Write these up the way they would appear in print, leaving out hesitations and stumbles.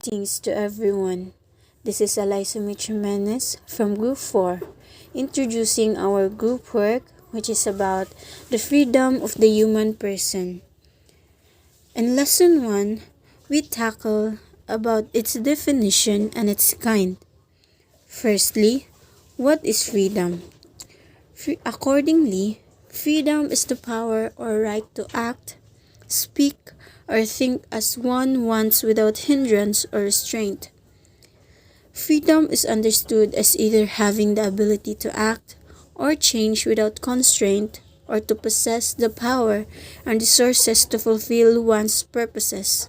Greetings to everyone. This is Eliza Jimenez from Group 4, introducing our group work, which is about the freedom of the human person. In Lesson 1, we tackle about its definition and its kind. Firstly, what is freedom? Accordingly, freedom is the power or right to act, speak, or think as one wants without hindrance or restraint. Freedom is understood as either having the ability to act or change without constraint, or to possess the power and resources to fulfill one's purposes.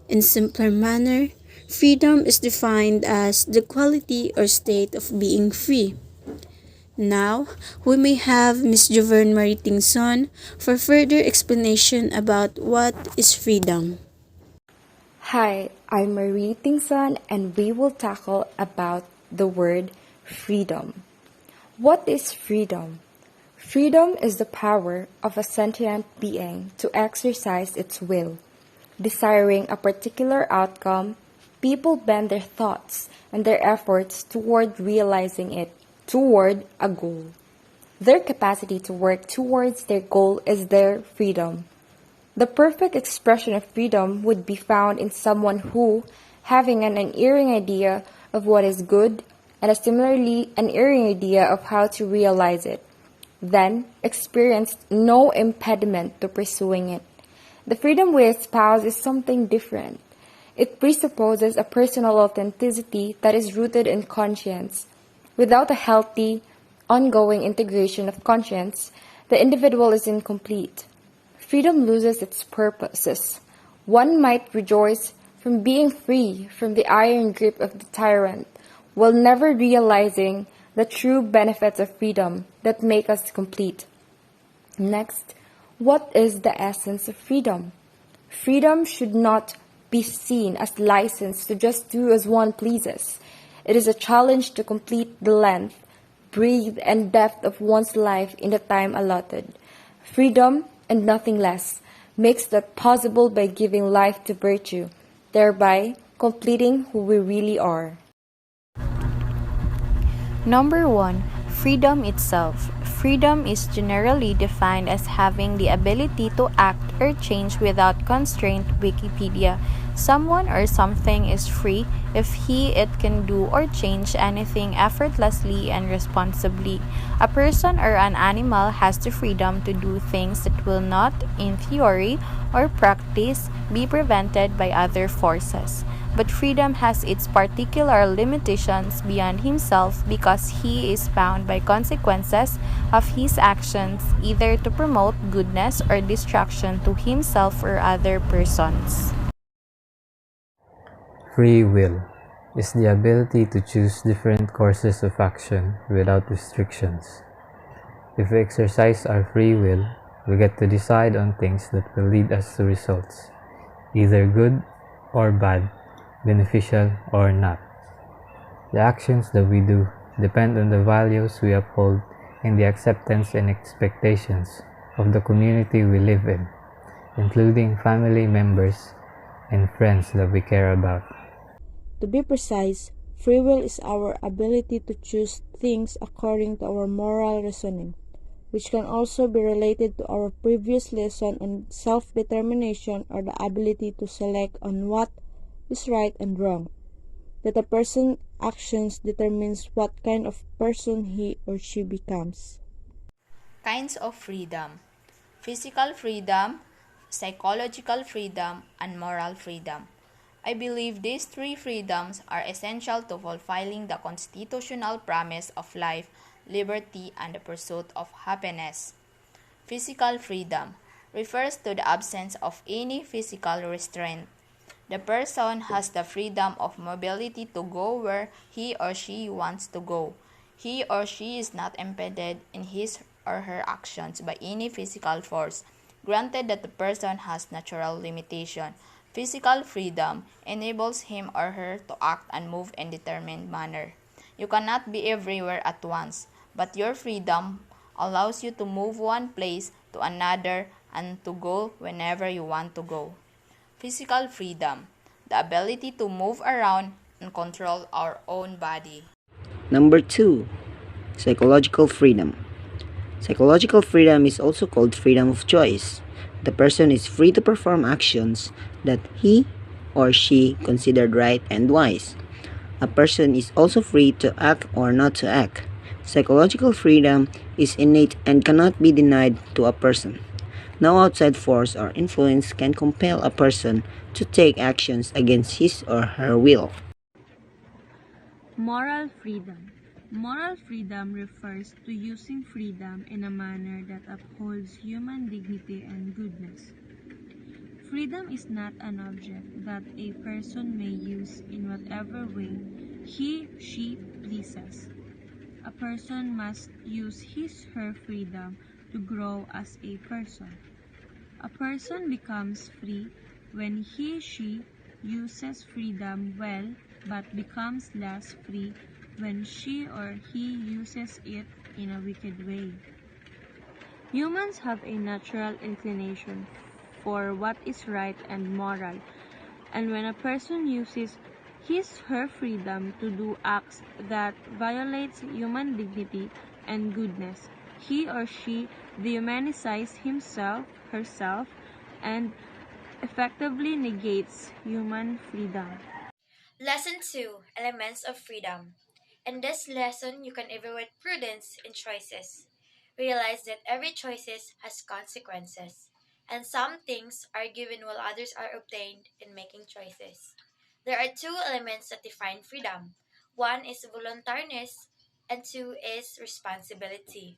In simpler manner, freedom is defined as the quality or state of being free. Now, we may have Ms. Joverne Maritingson for further explanation about what is freedom. Hi, I'm Marie Tingson and we will tackle about the word freedom. What is freedom? Freedom is the power of a sentient being to exercise its will. Desiring a particular outcome, people bend their thoughts and their efforts toward realizing it, toward a goal. Their capacity to work towards their goal is their freedom. The perfect expression of freedom would be found in someone who, having an unerring idea of what is good and a similarly unerring idea of how to realize it, then experienced no impediment to pursuing it. The freedom we espouse is something different. It presupposes a personal authenticity that is rooted in conscience. Without a healthy, ongoing integration of conscience, the individual is incomplete. Freedom loses its purposes. One might rejoice from being free from the iron grip of the tyrant, while never realizing the true benefits of freedom that make us complete. Next, what is the essence of freedom? Freedom should not be seen as license to just do as one pleases. It is a challenge to complete the length, breadth, and depth of one's life in the time allotted. Freedom, and nothing less, makes that possible by giving life to virtue, thereby completing who we really are. Number 1. Freedom itself. Freedom is generally defined as having the ability to act or change without constraint. Wikipedia. Someone or something is free if it can do or change anything effortlessly and responsibly. A person or an animal has the freedom to do things that will not, in theory or practice, be prevented by other forces. But freedom has its particular limitations beyond himself because he is bound by consequences of his actions, either to promote goodness or destruction to himself or other persons. Free will is the ability to choose different courses of action without restrictions. If we exercise our free will, we get to decide on things that will lead us to results, either good or bad, beneficial or not. The actions that we do depend on the values we uphold and the acceptance and expectations of the community we live in, including family members and friends that we care about. To be precise, free will is our ability to choose things according to our moral reasoning, which can also be related to our previous lesson on self-determination or the ability to select on what is right and wrong. That a person's actions determines what kind of person he or she becomes. Kinds of freedom: physical freedom, psychological freedom, and moral freedom. I believe these three freedoms are essential to fulfilling the constitutional promise of life, liberty, and the pursuit of happiness. Physical freedom refers to the absence of any physical restraint. The person has the freedom of mobility to go where he or she wants to go. He or she is not impeded in his or her actions by any physical force, granted that the person has natural limitation. Physical freedom enables him or her to act and move in determined manner. You cannot be everywhere at once, but your freedom allows you to move one place to another and to go whenever you want to go. Physical freedom the ability to move around and control our own body. Number 2, psychological freedom. Psychological freedom is also called freedom of choice. The person is free to perform actions that he or she considered right and wise. A person is also free to act or not to act. Psychological freedom is innate and cannot be denied to a person. No outside force or influence can compel a person to take actions against his or her will. Moral freedom. Moral freedom refers to using freedom in a manner that upholds human dignity and goodness. Freedom is not an object that a person may use in whatever way she pleases. A person must use his/her freedom to grow as a person. A person becomes free when he/she uses freedom well, but becomes less free when she or he uses it in a wicked way. Humans have a natural inclination for what is right and moral, and when a person uses his/her freedom to do acts that violates human dignity and goodness, he or she dehumanizes himself/herself and effectively negates human freedom. Lesson 2, Elements of Freedom. In this lesson, you can evaluate prudence in choices. Realize that every choice has consequences, and some things are given while others are obtained in making choices. There are two elements that define freedom. One is voluntariness, and two is responsibility.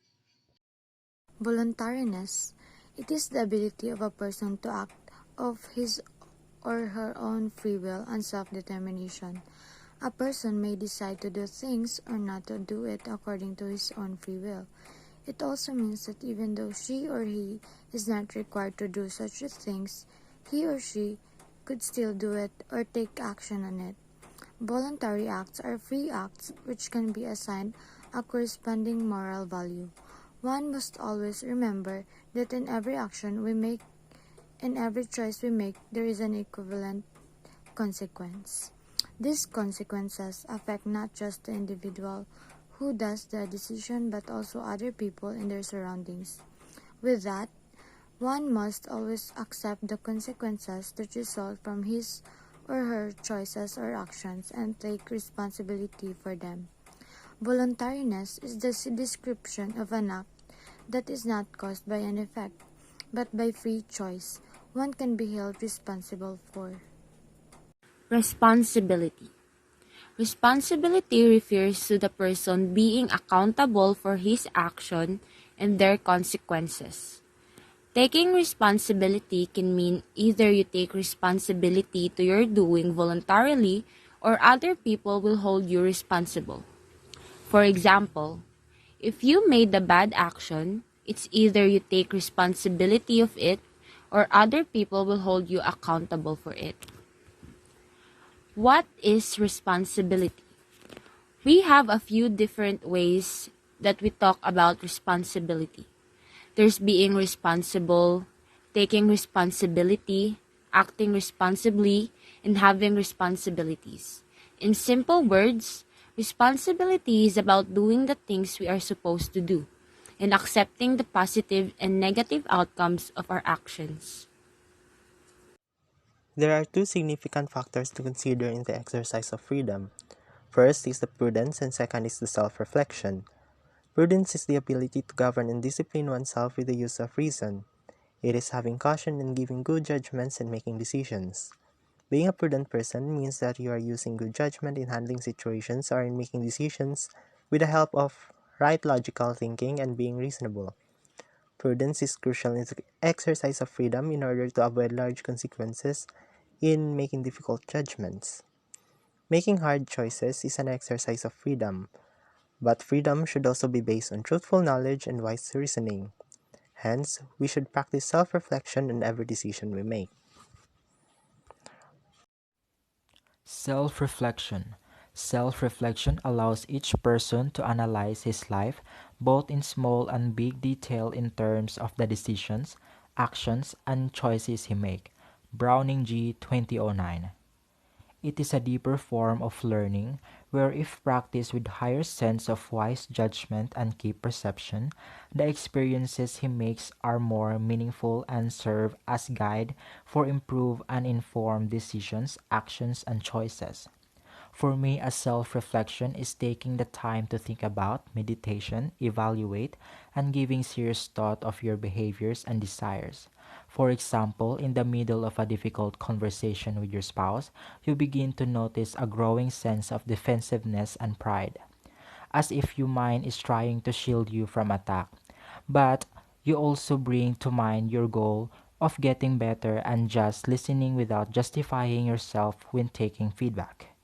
Voluntariness. It is the ability of a person to act of his or her own free will and self-determination. A person may decide to do things or not to do it according to his own free will. It also means that even though she or he is not required to do such things, he or she could still do it or take action on it. Voluntary acts are free acts which can be assigned a corresponding moral value. One must always remember that in every action we make, in every choice we make, there is an equivalent consequence. These consequences affect not just the individual who does the decision but also other people in their surroundings. With that, one must always accept the consequences that result from his or her choices or actions and take responsibility for them. Voluntariness is the description of an act that is not caused by an effect, but by free choice one can be held responsible for. Responsibility. Responsibility refers to the person being accountable for his action and their consequences. Taking responsibility can mean either you take responsibility to your doing voluntarily or other people will hold you responsible. For example, if you made a bad action, it's either you take responsibility of it or other people will hold you accountable for it. What is responsibility? We have a few different ways that we talk about responsibility. There's being responsible, taking responsibility, acting responsibly, and having responsibilities. In simple words, responsibility is about doing the things we are supposed to do and accepting the positive and negative outcomes of our actions. There are two significant factors to consider in the exercise of freedom. First is the prudence, and second is the self-reflection. Prudence is the ability to govern and discipline oneself with the use of reason. It is having caution and giving good judgments and making decisions. Being a prudent person means that you are using good judgment in handling situations or in making decisions with the help of right logical thinking and being reasonable. Prudence is crucial in the exercise of freedom in order to avoid large consequences in making difficult judgments. Making hard choices is an exercise of freedom, but freedom should also be based on truthful knowledge and wise reasoning. Hence, we should practice self-reflection in every decision we make. Self-reflection. Self-reflection allows each person to analyze his life both in small and big detail in terms of the decisions, actions, and choices he makes. Browning G. 2009. It is a deeper form of learning where, if practiced with higher sense of wise judgment and key perception, the experiences he makes are more meaningful and serve as guide for improved and informed decisions, actions, and choices. For me, a self reflection is taking the time to think about, meditation, evaluate, and giving serious thought of your behaviors and desires. For example, in the middle of a difficult conversation with your spouse, you begin to notice a growing sense of defensiveness and pride, as if your mind is trying to shield you from attack. But you also bring to mind your goal of getting better and just listening without justifying yourself when taking feedback.